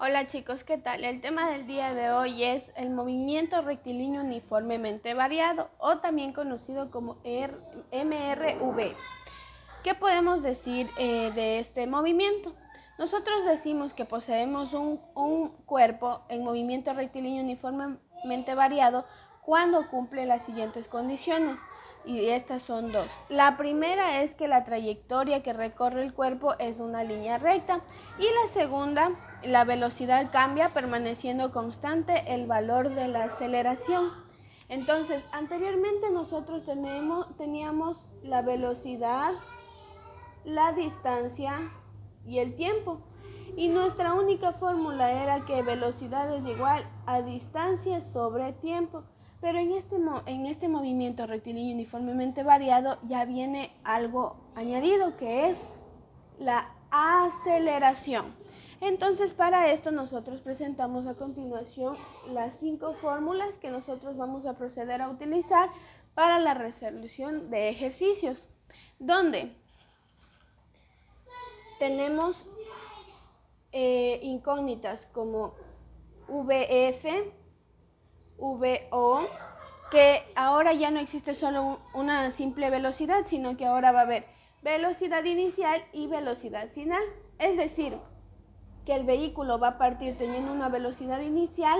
Hola chicos, ¿qué tal? El tema del día de hoy es el movimiento rectilíneo uniformemente variado o también conocido como MRV. ¿Qué podemos decir de este movimiento? Nosotros decimos que poseemos un cuerpo en movimiento rectilíneo uniformemente variado cuando cumple las siguientes condiciones, y estas son dos. La primera es que la trayectoria que recorre el cuerpo es una línea recta, y la segunda, la velocidad cambia permaneciendo constante el valor de la aceleración. Entonces, anteriormente nosotros teníamos la velocidad, la distancia y el tiempo. Y nuestra única fórmula era que velocidad es igual a distancia sobre tiempo. Pero en este movimiento rectilíneo uniformemente variado ya viene algo añadido, que es la aceleración. Entonces, para esto nosotros presentamos a continuación las 5 fórmulas que nosotros vamos a proceder a utilizar para la resolución de ejercicios, donde tenemos incógnitas como VF, VO, que ahora ya no existe solo una simple velocidad, sino que ahora va a haber velocidad inicial y velocidad final. Es decir, que el vehículo va a partir teniendo una velocidad inicial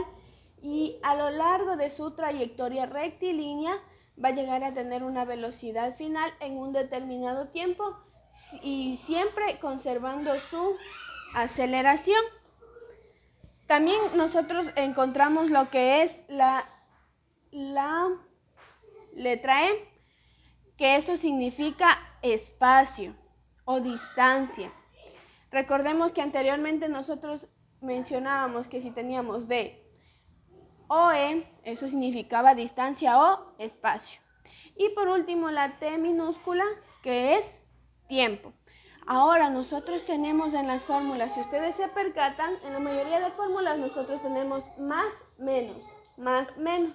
y a lo largo de su trayectoria rectilínea va a llegar a tener una velocidad final en un determinado tiempo y siempre conservando su aceleración. También nosotros encontramos lo que es la letra E, que eso significa espacio o distancia. Recordemos que anteriormente nosotros mencionábamos que si teníamos D o E, eso significaba distancia o espacio. Y por último la T minúscula, que es tiempo. Ahora nosotros tenemos en las fórmulas, si ustedes se percatan, en la mayoría de fórmulas nosotros tenemos más, menos, más, menos.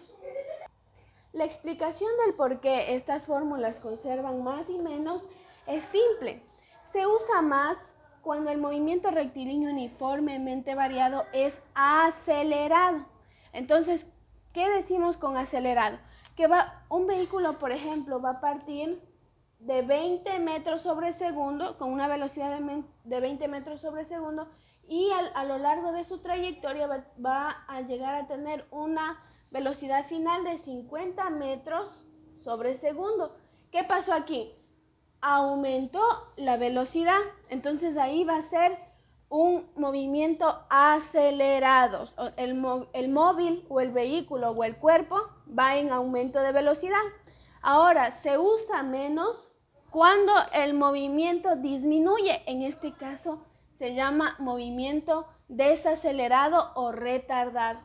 La explicación del por qué estas fórmulas conservan más y menos es simple. Se usa más cuando el movimiento rectilíneo uniformemente variado es acelerado. Entonces, ¿qué decimos con acelerado? Que un vehículo, por ejemplo, va a partir de 20 metros sobre segundo, con una velocidad de 20 metros sobre segundo, y a lo largo de su trayectoria va a llegar a tener una velocidad final de 50 metros sobre segundo. ¿Qué pasó aquí? Aumentó la velocidad, entonces ahí va a ser un movimiento acelerado. El móvil o el vehículo o el cuerpo va en aumento de velocidad. Ahora, se usa menos cuando el movimiento disminuye. En este caso se llama movimiento desacelerado o retardado.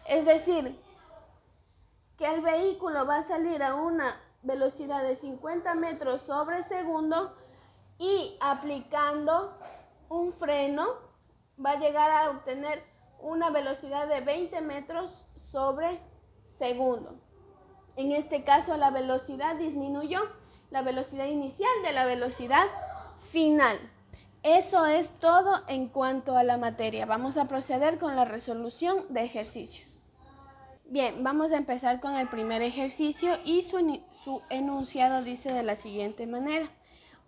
Es decir, que el vehículo va a salir a una velocidad de 50 metros sobre segundo y aplicando un freno va a llegar a obtener una velocidad de 20 metros sobre segundo. En este caso la velocidad disminuyó, la velocidad inicial de la velocidad final. Eso es todo en cuanto a la materia. Vamos a proceder con la resolución de ejercicios. Bien, vamos a empezar con el primer ejercicio y su enunciado dice de la siguiente manera.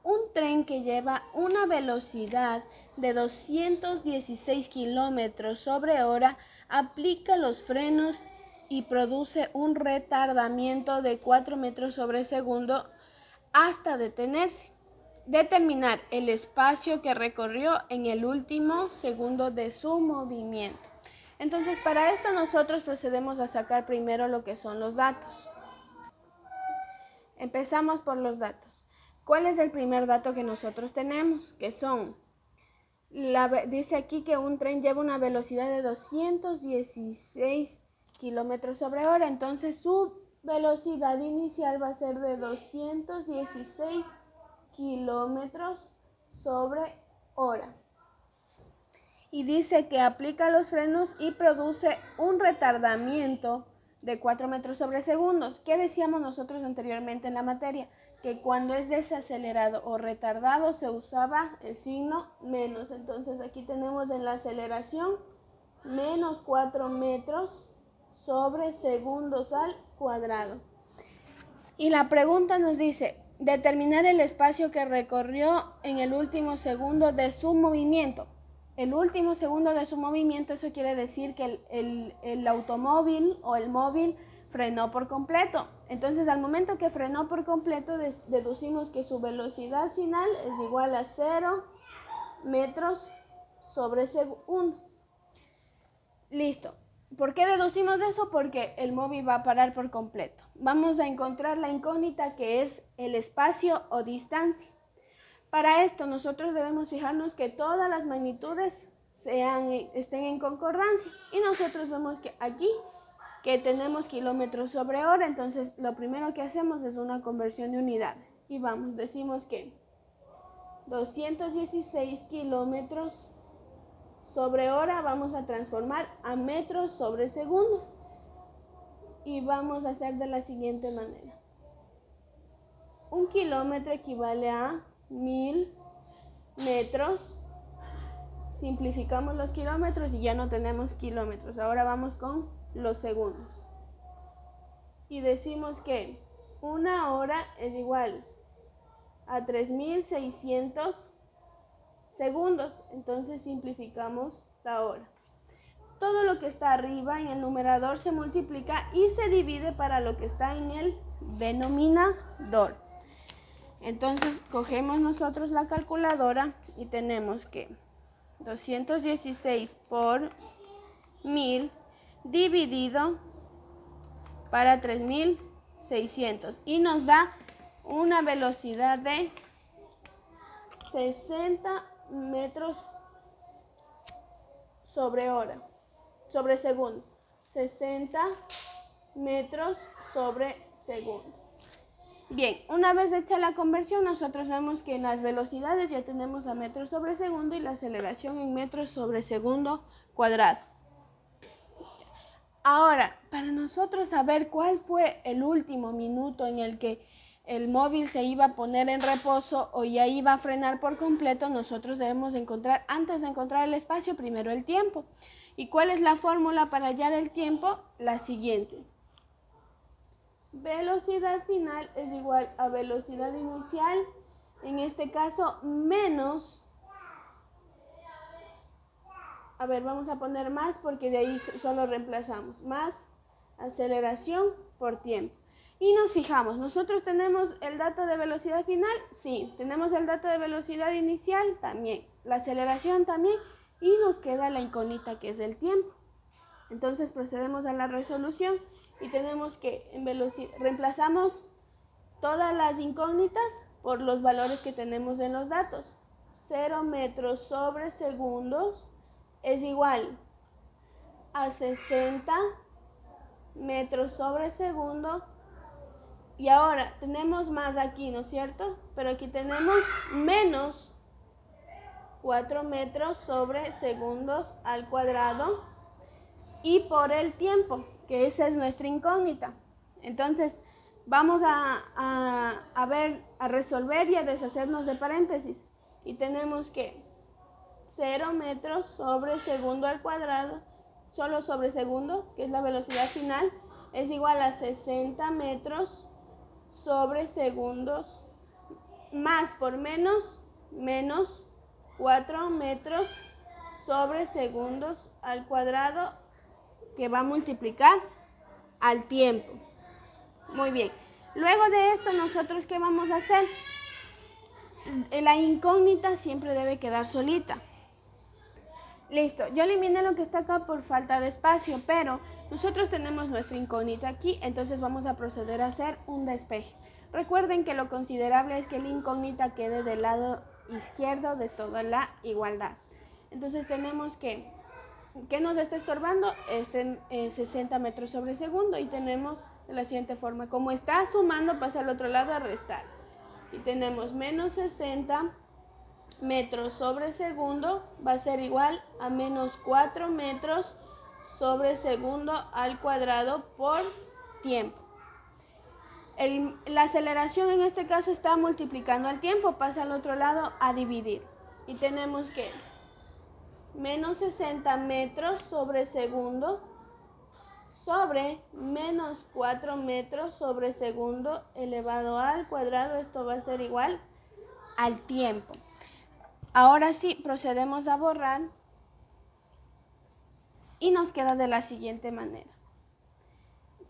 Un tren que lleva una velocidad de 216 kilómetros sobre hora aplica los frenos y produce un retardamiento de 4 metros sobre segundo hasta detenerse. Determinar el espacio que recorrió en el último segundo de su movimiento. Entonces, para esto nosotros procedemos a sacar primero lo que son los datos. Empezamos por los datos. ¿Cuál es el primer dato que nosotros tenemos? Que son, dice aquí que un tren lleva una velocidad de 216 kilómetros sobre hora. Entonces, su velocidad inicial va a ser de 216 kilómetros sobre hora. Y dice que aplica los frenos y produce un retardamiento de 4 metros sobre segundos. ¿Qué decíamos nosotros anteriormente en la materia? Que cuando es desacelerado o retardado se usaba el signo menos. Entonces aquí tenemos en la aceleración menos 4 metros sobre segundos al cuadrado. Y la pregunta nos dice, determinar el espacio que recorrió en el último segundo de su movimiento. El último segundo de su movimiento, eso quiere decir que el automóvil o el móvil frenó por completo. Entonces, al momento que frenó por completo, deducimos que su velocidad final es igual a 0 metros sobre segundo. Listo. ¿Por qué deducimos eso? Porque el móvil va a parar por completo. Vamos a encontrar la incógnita que es el espacio o distancia. Para esto nosotros debemos fijarnos que todas las magnitudes estén en concordancia. Y nosotros vemos que aquí que tenemos kilómetros sobre hora, entonces lo primero que hacemos es una conversión de unidades. Y decimos que 216 kilómetros sobre hora vamos a transformar a metros sobre segundo. Y vamos a hacer de la siguiente manera. Un kilómetro equivale a 1000 metros. Simplificamos los kilómetros y ya no tenemos kilómetros. Ahora vamos con los segundos. Y decimos que una hora es igual a 3600 segundos. Entonces simplificamos la hora. Todo lo que está arriba en el numerador se multiplica y se divide para lo que está en el denominador. Entonces cogemos nosotros la calculadora y tenemos que 216 por 1000 dividido para 3600 y nos da una velocidad de 60 metros sobre segundo. 60 metros sobre segundo. Bien, una vez hecha la conversión, nosotros vemos que en las velocidades ya tenemos a metros sobre segundo y la aceleración en metros sobre segundo cuadrado. Ahora, para nosotros saber cuál fue el último minuto en el que el móvil se iba a poner en reposo o ya iba a frenar por completo, nosotros debemos encontrar, antes de encontrar el espacio, primero el tiempo. ¿Y cuál es la fórmula para hallar el tiempo? La siguiente. Velocidad final es igual a velocidad inicial, en este caso menos, vamos a poner más porque de ahí solo reemplazamos, más aceleración por tiempo. Y nos fijamos, ¿nosotros tenemos el dato de velocidad final? Sí. ¿Tenemos el dato de velocidad inicial? También. ¿La aceleración? También. Y nos queda la incógnita que es el tiempo. Entonces procedemos a la resolución y tenemos que reemplazamos todas las incógnitas por los valores que tenemos en los datos. 0 metros sobre segundos es igual a 60 metros sobre segundo. Y ahora tenemos más aquí, ¿no es cierto? Pero aquí tenemos menos 4 metros sobre segundos al cuadrado. Y por el tiempo, que esa es nuestra incógnita. Entonces, vamos a resolver y a deshacernos de paréntesis. Y tenemos que 0 metros sobre segundo al cuadrado, solo sobre segundo, que es la velocidad final, es igual a 60 metros sobre segundos, más por menos 4 metros sobre segundos al cuadrado, que va a multiplicar al tiempo. Muy bien. Luego de esto, ¿nosotros qué vamos a hacer? La incógnita siempre debe quedar solita. Listo, yo eliminé lo que está acá por falta de espacio, pero nosotros tenemos nuestra incógnita aquí, entonces vamos a proceder a hacer un despeje. Recuerden que lo considerable es que la incógnita quede del lado izquierdo de toda la igualdad. Entonces tenemos que, ¿qué nos está estorbando? 60 metros sobre segundo, y tenemos de la siguiente forma, como está sumando, pasa al otro lado a restar. Y tenemos menos 60 metros sobre segundo va a ser igual a menos 4 metros sobre segundo al cuadrado por tiempo. La aceleración en este caso está multiplicando al tiempo, pasa al otro lado a dividir. Y tenemos que menos 60 metros sobre segundo sobre menos 4 metros sobre segundo elevado al cuadrado. Esto va a ser igual al tiempo. Ahora sí, procedemos a borrar y nos queda de la siguiente manera.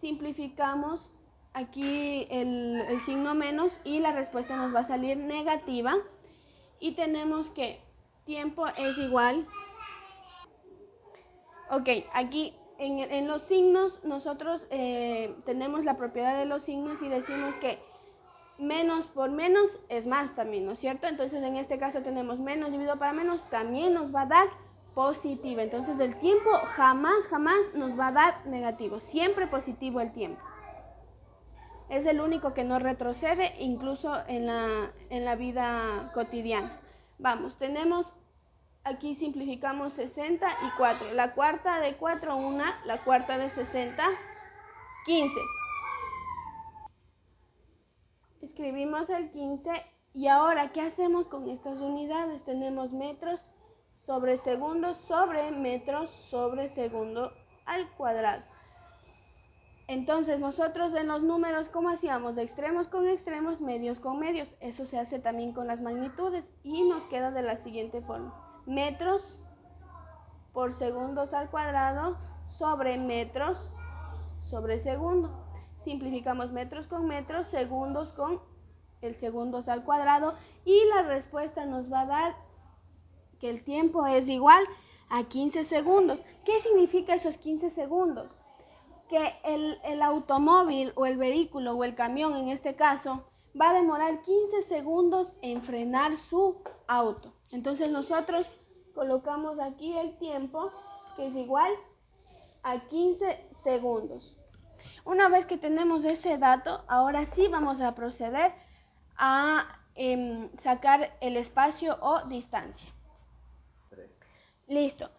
Simplificamos aquí el signo menos y la respuesta nos va a salir negativa. Y tenemos que tiempo es igual. Ok, aquí en los signos nosotros tenemos la propiedad de los signos y decimos que menos por menos es más también, ¿no es cierto? Entonces en este caso tenemos menos dividido para menos, también nos va a dar positiva. Entonces el tiempo jamás nos va a dar negativo, siempre positivo el tiempo. Es el único que no retrocede, incluso en la vida cotidiana. Vamos, tenemos, aquí simplificamos 60 y 4. La cuarta de 4, 1. La cuarta de 60, 15. Escribimos el 15 y ahora, ¿qué hacemos con estas unidades? Tenemos metros sobre segundo sobre metros sobre segundo al cuadrado. Entonces nosotros en los números, ¿cómo hacíamos? De extremos con extremos, medios con medios. Eso se hace también con las magnitudes y nos queda de la siguiente forma. Metros por segundos al cuadrado sobre metros sobre segundo. Simplificamos metros con metros, segundos con el segundos al cuadrado y la respuesta nos va a dar que el tiempo es igual a 15 segundos. ¿Qué significa esos 15 segundos? Que el automóvil o el vehículo o el camión en este caso va a demorar 15 segundos en frenar su auto. Entonces nosotros colocamos aquí el tiempo que es igual a 15 segundos. Una vez que tenemos ese dato, ahora sí vamos a proceder a sacar el espacio o distancia. Listo.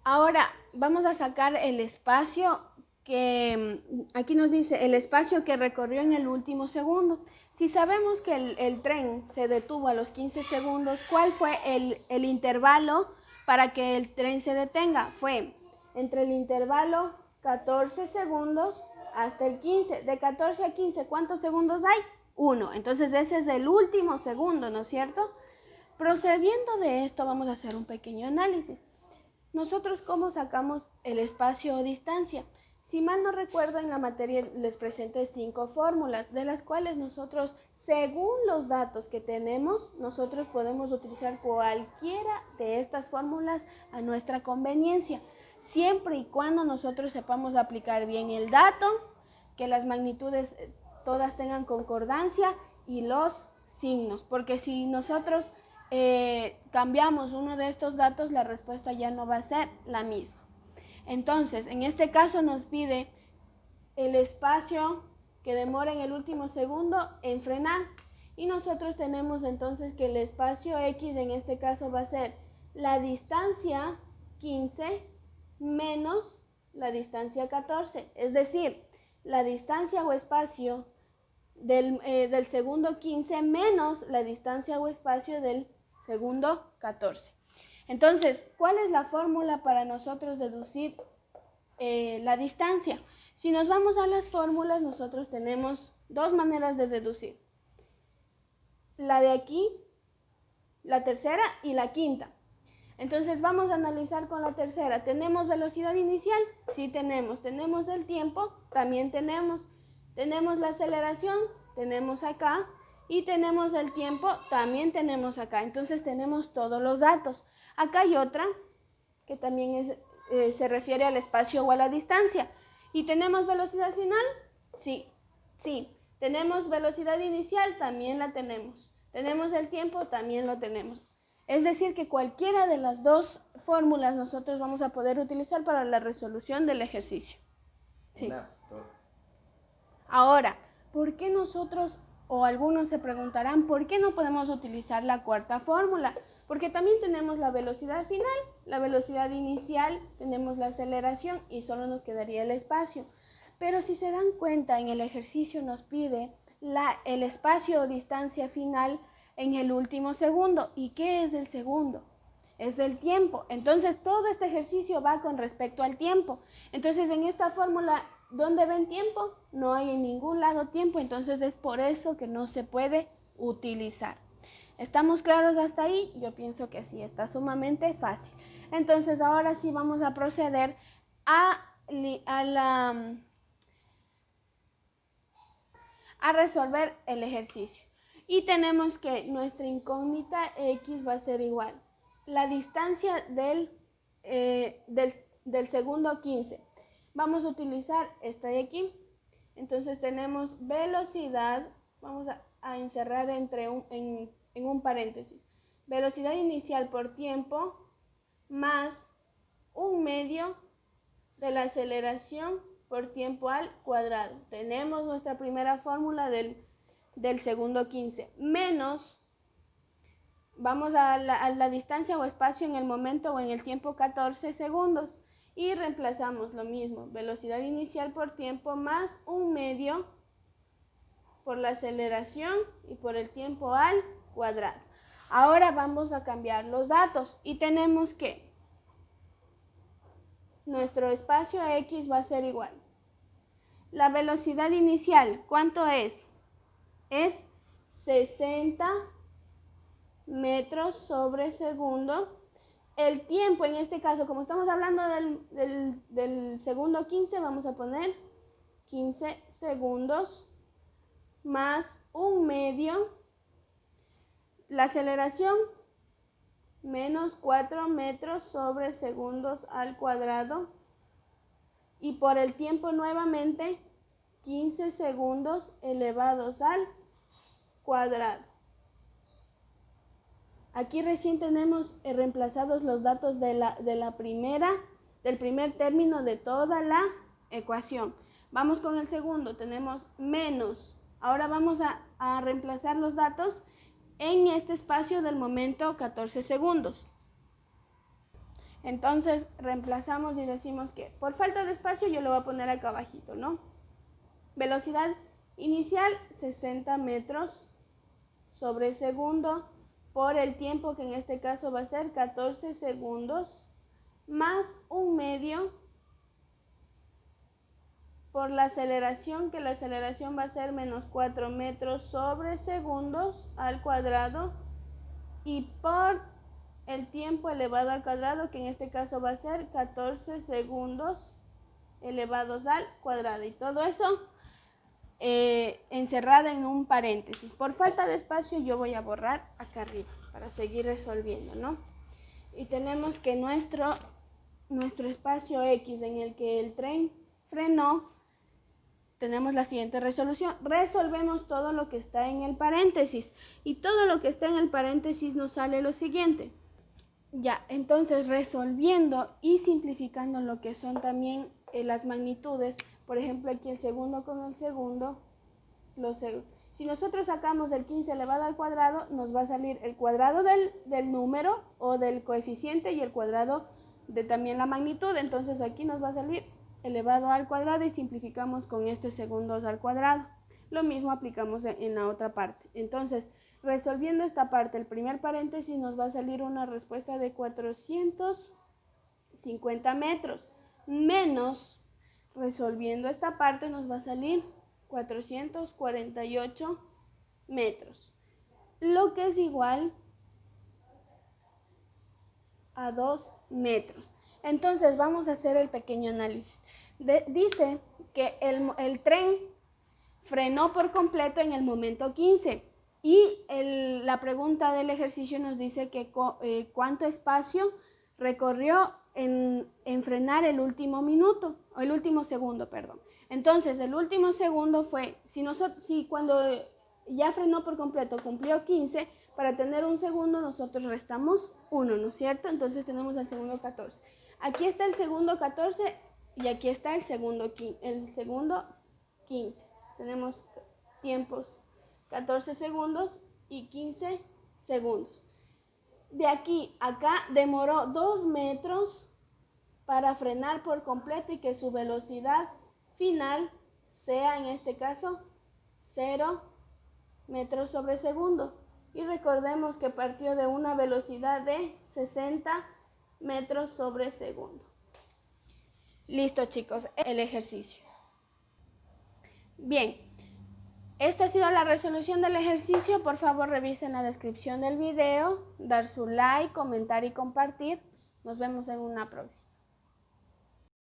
Ahora vamos a sacar el espacio que aquí nos dice el espacio que recorrió en el último segundo. Si sabemos que el tren se detuvo a los 15 segundos, ¿cuál fue el intervalo para que el tren se detenga? Fue entre el intervalo 14 segundos hasta el 15. De 14 a 15, ¿cuántos segundos hay? 1. Entonces ese es el último segundo, ¿no es cierto? Procediendo de esto, vamos a hacer un pequeño análisis. Nosotros, ¿cómo sacamos el espacio o distancia? Si mal no recuerdo, en la materia les presenté 5 fórmulas, de las cuales nosotros, según los datos que tenemos, nosotros podemos utilizar cualquiera de estas fórmulas a nuestra conveniencia, siempre y cuando nosotros sepamos aplicar bien el dato, que las magnitudes todas tengan concordancia y los signos, porque si nosotros cambiamos uno de estos datos, la respuesta ya no va a ser la misma. Entonces, en este caso nos pide el espacio que demora en el último segundo en frenar. Y nosotros tenemos entonces que el espacio X en este caso va a ser la distancia 15 menos la distancia 14. Es decir, la distancia o espacio del segundo 15 menos la distancia o espacio del segundo 14. Entonces, ¿cuál es la fórmula para nosotros deducir la distancia? Si nos vamos a las fórmulas, nosotros tenemos dos maneras de deducir. La de aquí, la tercera y la quinta. Entonces, vamos a analizar con la tercera. ¿Tenemos velocidad inicial? Sí tenemos. ¿Tenemos el tiempo? También tenemos. ¿Tenemos la aceleración? Tenemos acá. Y tenemos el tiempo, también tenemos acá. Entonces tenemos todos los datos. Acá hay otra que también se refiere al espacio o a la distancia. ¿Y tenemos velocidad final? Sí. ¿Tenemos velocidad inicial? También la tenemos. ¿Tenemos el tiempo? También lo tenemos. Es decir, que cualquiera de las dos fórmulas nosotros vamos a poder utilizar para la resolución del ejercicio. Sí. Ahora, ¿por qué nosotros, o algunos se preguntarán, ¿por qué no podemos utilizar la cuarta fórmula? Porque también tenemos la velocidad final, la velocidad inicial, tenemos la aceleración y solo nos quedaría el espacio. Pero si se dan cuenta, en el ejercicio nos pide el espacio o distancia final en el último segundo. ¿Y qué es el segundo? es el tiempo. Entonces, todo este ejercicio va con respecto al tiempo. Entonces, en esta fórmula, ¿dónde ven tiempo? No hay en ningún lado tiempo, entonces es por eso que no se puede utilizar. ¿Estamos claros hasta ahí? Yo pienso que sí, está sumamente fácil. Entonces, ahora sí vamos a proceder a resolver el ejercicio. Y tenemos que nuestra incógnita X va a ser igual. La distancia del segundo 15. Vamos a utilizar esta de aquí. Entonces tenemos velocidad, vamos a encerrar en un paréntesis. Velocidad inicial por tiempo más 1/2 de la aceleración por tiempo al cuadrado. Tenemos nuestra primera fórmula del segundo 15, menos, vamos a la distancia o espacio en el momento o en el tiempo 14 segundos y reemplazamos lo mismo, velocidad inicial por tiempo más 1/2 por la aceleración y por el tiempo al cuadrado. Ahora vamos a cambiar los datos y tenemos que nuestro espacio X va a ser igual. La velocidad inicial, ¿cuánto es? Es 60 metros sobre segundo. El tiempo, en este caso, como estamos hablando del segundo 15, vamos a poner 15 segundos más 1/2. La aceleración, menos 4 metros sobre segundos al cuadrado. Y por el tiempo nuevamente, 15 segundos elevados al cuadrado. Aquí recién tenemos reemplazados los datos del primer término de toda la ecuación. Vamos con el segundo, tenemos menos. Ahora vamos a reemplazar los datos en este espacio del momento 14 segundos. Entonces reemplazamos y decimos que por falta de espacio yo lo voy a poner acá abajito, ¿no? Velocidad inicial 60 metros sobre segundo por el tiempo que en este caso va a ser 14 segundos más 1/2 por la aceleración, que la aceleración va a ser menos 4 metros sobre segundos al cuadrado y por el tiempo elevado al cuadrado, que en este caso va a ser 14 segundos elevados al cuadrado. Y todo eso encerrado en un paréntesis. Por falta de espacio yo voy a borrar acá arriba para seguir resolviendo, ¿no? Y tenemos que nuestro espacio X en el que el tren frenó, tenemos la siguiente resolución. Resolvemos todo lo que está en el paréntesis. Y todo lo que está en el paréntesis nos sale lo siguiente. Ya, entonces resolviendo y simplificando lo que son también las magnitudes, por ejemplo aquí el segundo con el segundo, si nosotros sacamos el 15 elevado al cuadrado, nos va a salir el cuadrado del número o del coeficiente y el cuadrado de también la magnitud. Entonces aquí nos va a salir elevado al cuadrado y simplificamos con este segundos al cuadrado. Lo mismo aplicamos en la otra parte. Entonces, resolviendo esta parte, el primer paréntesis nos va a salir una respuesta de 450 metros, menos, resolviendo esta parte nos va a salir 448 metros, lo que es igual a 2 metros. Entonces vamos a hacer el pequeño análisis. Dice que el tren frenó por completo en el momento 15 y la pregunta del ejercicio nos dice que cuánto espacio recorrió en frenar el último minuto, o el último segundo, perdón. Entonces el último segundo fue, si cuando ya frenó por completo cumplió 15, para tener un segundo nosotros restamos 1, ¿no es cierto? Entonces tenemos el segundo 14. Aquí está el segundo 14 y aquí está el segundo 15. Tenemos tiempos 14 segundos y 15 segundos. De aquí a acá demoró 2 metros para frenar por completo y que su velocidad final sea en este caso 0 metros sobre segundo. y recordemos que partió de una velocidad de 60 metros sobre segundo. Listo, chicos, el ejercicio. Bien, esta ha sido la resolución del ejercicio. Por favor, revisen la descripción del video, dar su like, comentar y compartir. Nos vemos en una próxima.